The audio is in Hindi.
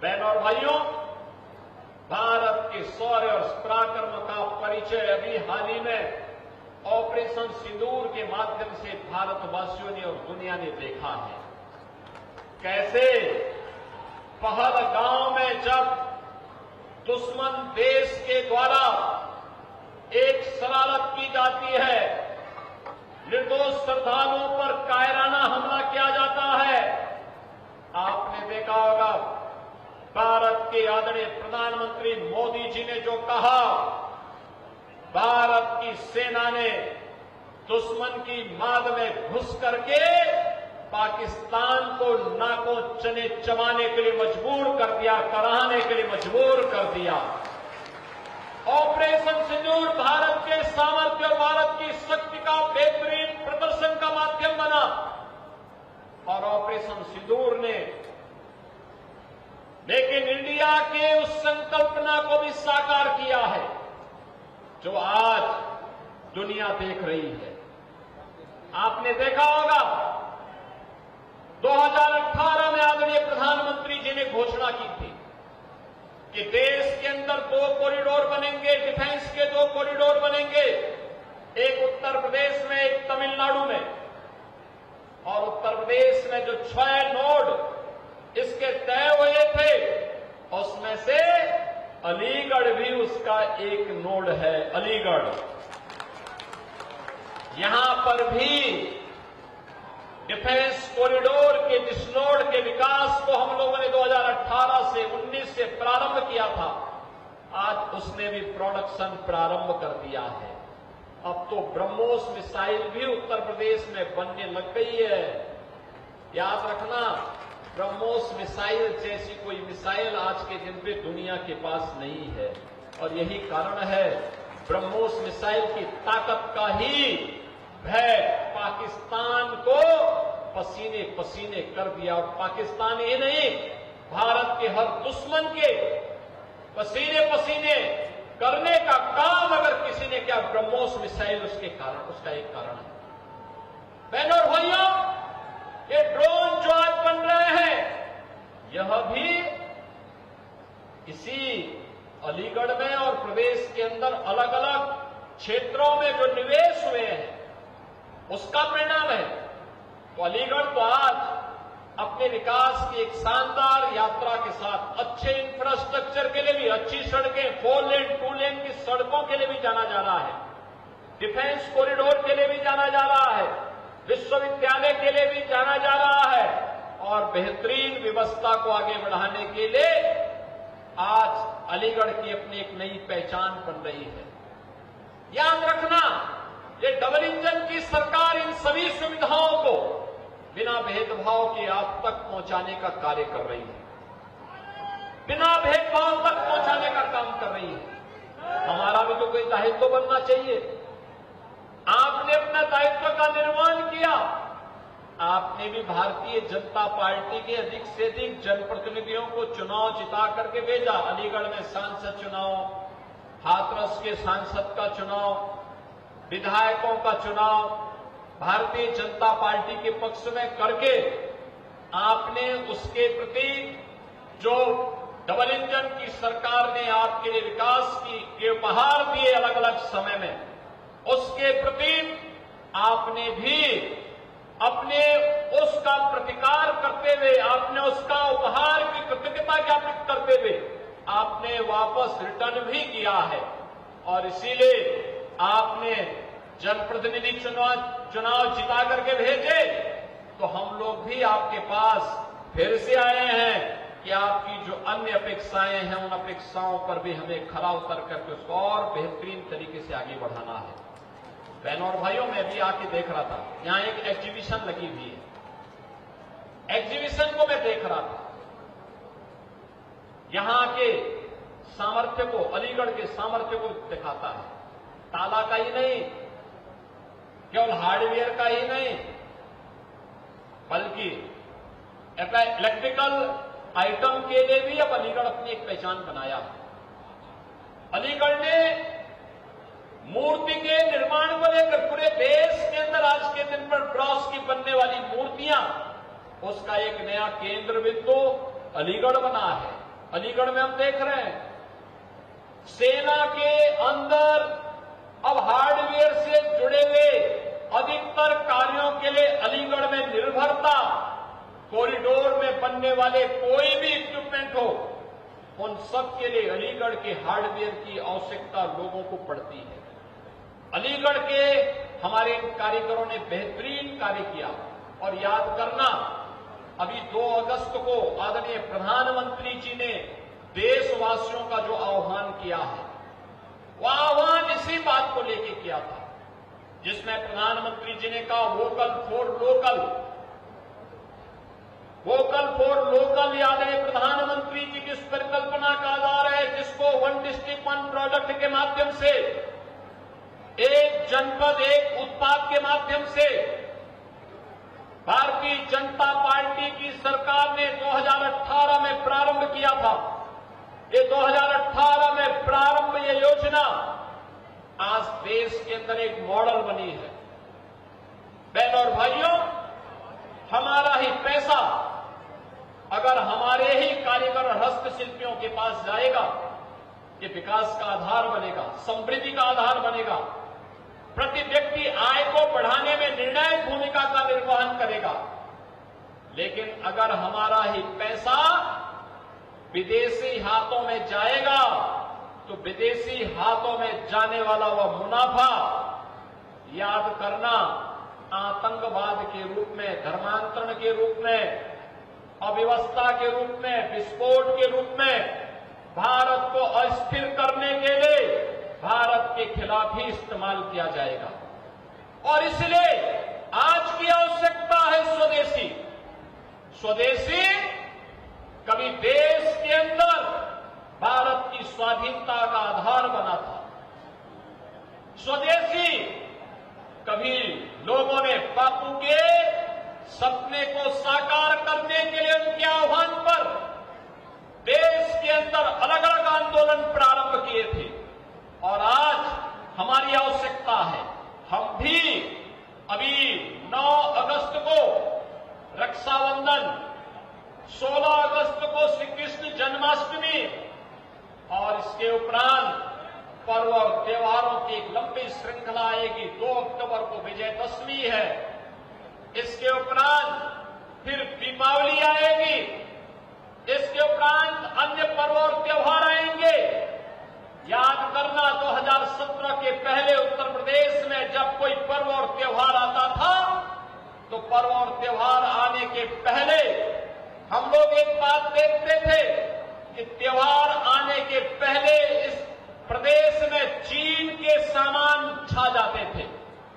बहनों और भाइयों, भारत के शौर्य और पराक्रम का परिचय अभी हाल ही में ऑपरेशन सिंदूर के माध्यम से भारतवासियों ने और दुनिया ने देखा है। कैसे पहलगांव में जब दुश्मन देश के द्वारा एक शरारत की जाती है, निर्दोष श्रद्धालुओं पर कायराना हमला किया जाता है। आपने देखा होगा भारत के आदरणीय प्रधानमंत्री मोदी जी ने जो कहा, भारत की सेना ने दुश्मन की माद में घुस करके पाकिस्तान को नाकों चने चबाने के लिए मजबूर कर दिया, कराहने के लिए मजबूर कर दिया। ऑपरेशन सिंदूर भारत के सामर्थ्य और भारत की शक्ति का बेहतरीन प्रदर्शन का माध्यम बना और ऑपरेशन सिंदूर ने लेकिन इंडिया के उस संकल्पना को भी साकार किया है जो आज दुनिया देख रही है। आपने देखा होगा 2018 में आदरणीय प्रधानमंत्री जी ने घोषणा की थी कि देश के अंदर 2 कॉरिडोर बनेंगे, डिफेंस के 2 कॉरिडोर बनेंगे, एक उत्तर प्रदेश में, एक तमिलनाडु में। और उत्तर प्रदेश में जो 6 नोड इसके तय हुए थे, उसमें से अलीगढ़ भी उसका एक नोड है। अलीगढ़, यहां पर भी डिफेंस कॉरिडोर के जिस नोड के विकास को हम लोगों ने 2018 से 19 से प्रारंभ किया था, आज उसने भी प्रोडक्शन प्रारंभ कर दिया है। अब तो ब्रह्मोस मिसाइल भी उत्तर प्रदेश में बनने लग गई है। याद रखना, ब्रह्मोस मिसाइल जैसी कोई मिसाइल आज के दिन पे दुनिया के पास नहीं है और यही कारण है ब्रह्मोस मिसाइल की ताकत का ही भय पाकिस्तान को पसीने पसीने कर दिया। और पाकिस्तान ही नहीं, भारत के हर दुश्मन के पसीने पसीने करने का काम अगर किसी ने किया, ब्रह्मोस मिसाइल उसका एक कारण है। बहनों और भाइयों, ये ड्रोन जो आज बन रहे हैं, यह भी इसी अलीगढ़ में और प्रदेश के अंदर अलग अलग क्षेत्रों में जो निवेश हुए हैं उसका परिणाम है। तो अलीगढ़ तो आज अपने विकास की एक शानदार यात्रा के साथ अच्छे इंफ्रास्ट्रक्चर के लिए भी, अच्छी सड़कें, 4 लेन 2 लेन की सड़कों के लिए भी जाना जा रहा है, डिफेंस कॉरिडोर के लिए भी जाना जा रहा है, विश्वविद्यालय के लिए भी जाना जा रहा है और बेहतरीन व्यवस्था को आगे बढ़ाने के लिए आज अलीगढ़ की अपनी एक नई पहचान बन रही है। याद रखना, ये डबल इंजन की सरकार इन सभी सुविधाओं को बिना भेदभाव के आप तक पहुंचाने का कार्य कर रही है, बिना भेदभाव तक पहुंचाने का काम कर रही है। हमारा भी तो कोई दायित्व बनना चाहिए। आपने अपना दायित्व का निर्वहन किया। आपने भी भारतीय जनता पार्टी के अधिक से अधिक जनप्रतिनिधियों को चुनाव जिता करके भेजा। अलीगढ़ में सांसद चुनाव, हाथरस के सांसद का चुनाव, विधायकों का चुनाव भारतीय जनता पार्टी के पक्ष में करके आपने उसके प्रति जो डबल इंजन की सरकार ने आपके लिए विकास के उपहार दिए अलग अलग समय में, उसके प्रति आपने भी अपने उसका प्रतिकार करते हुए, आपने उसका उपहार की कृतज्ञता ज्ञापित करते हुए आपने वापस रिटर्न भी किया है। और इसीलिए आपने जनप्रतिनिधि चुनाव जिता करके भेजे, तो हम लोग भी आपके पास फिर से आए हैं कि आपकी जो अन्य अपेक्षाएं हैं, उन अपेक्षाओं पर भी हमें खरा उतर करके उसको और बेहतरीन तरीके से आगे बढ़ाना है। बहनों और भाइयों, मैं भी आके देख रहा था, यहां एक एग्जीबिशन लगी हुई है। एग्जीबिशन को मैं देख रहा था, यहां के सामर्थ्य को, अलीगढ़ के सामर्थ्य को दिखाता है। ताला का ही नहीं, केवल हार्डवेयर का ही नहीं, बल्कि इलेक्ट्रिकल आइटम के लिए भी अब अलीगढ़ अपनी एक पहचान बनाया। अलीगढ़ ने मूर्ति के निर्माण को लेकर पूरे देश के अंदर आज के दिन पर ब्रॉन्ज की बनने वाली मूर्तियां, उसका एक नया केंद्र बिंदु अलीगढ़ बना है। अलीगढ़ में हम देख रहे हैं सेना के अंदर अब हार्डवेयर से जुड़े हुए अधिकतर कार्यों के लिए अलीगढ़ में निर्भरता, कॉरिडोर में बनने वाले कोई भी इक्विपमेंट हो, उन सब के लिए अलीगढ़ के हार्डवेयर की आवश्यकता लोगों को पड़ती है। अलीगढ़ के हमारे इन कारीगरों ने बेहतरीन कार्य किया। और याद करना, अभी 2 अगस्त को आदरणीय प्रधानमंत्री जी ने देशवासियों का जो आह्वान किया है, वह आह्वान इसी बात को लेकर किया था, जिसमें प्रधानमंत्री जी ने कहा vocal for local. Vocal for local आदरणीय प्रधानमंत्री जी की इस परिकल्पना का आधार है, जिसको वन डिस्ट्रिक्ट वन प्रोडक्ट के माध्यम से, एक जनपद एक उत्पाद के माध्यम से भारतीय जनता पार्टी की सरकार ने 2018 में प्रारंभ किया था। ये 2018 में प्रारंभ ये योजना आज देश के अंदर एक मॉडल बनी है। बहनों और भाइयों, हमारा ही पैसा अगर हमारे ही कारीगर और हस्तशिल्पियों के पास जाएगा, ये विकास का आधार बनेगा, समृद्धि का आधार बनेगा, प्रति व्यक्ति आय को बढ़ाने में निर्णायक भूमिका का निर्वहन करेगा। लेकिन अगर हमारा ही पैसा विदेशी हाथों में जाएगा, तो विदेशी हाथों में जाने वाला वह मुनाफा, याद करना, आतंकवाद के रूप में, धर्मांतरण के रूप में, अव्यवस्था के रूप में, विस्फोट के रूप में भारत को अस्थिर करने के लिए भारत के खिलाफ ही इस्तेमाल किया जाएगा। और इसलिए आज की आवश्यकता है स्वदेशी। स्वदेशी कभी देश के अंदर भारत की स्वाधीनता का आधार बना था। स्वदेशी कभी लोगों ने बापू के सपने को साकार करने के लिए उनके आह्वान पर देश के अंदर अलग अलग आंदोलन प्रारंभ किए थे। और आज हमारी आवश्यकता है, हम भी अभी 9 अगस्त को रक्षाबंधन, 16 अगस्त को श्री कृष्ण जन्माष्टमी और इसके उपरांत पर्व और त्योहारों की एक लंबी श्रृंखला आएगी। 2 अक्टूबर को विजयदशमी है, इसके उपरांत फिर दीपावली आएगी, इसके उपरांत अन्य पर्व और त्योहार आएंगे। याद करना, 2017 के पहले उत्तर प्रदेश में जब कोई पर्व और त्योहार आता था, तो पर्व और त्योहार आने के पहले हम लोग एक बात देखते थे कि त्योहार आने के पहले इस प्रदेश में चीन के सामान छा जाते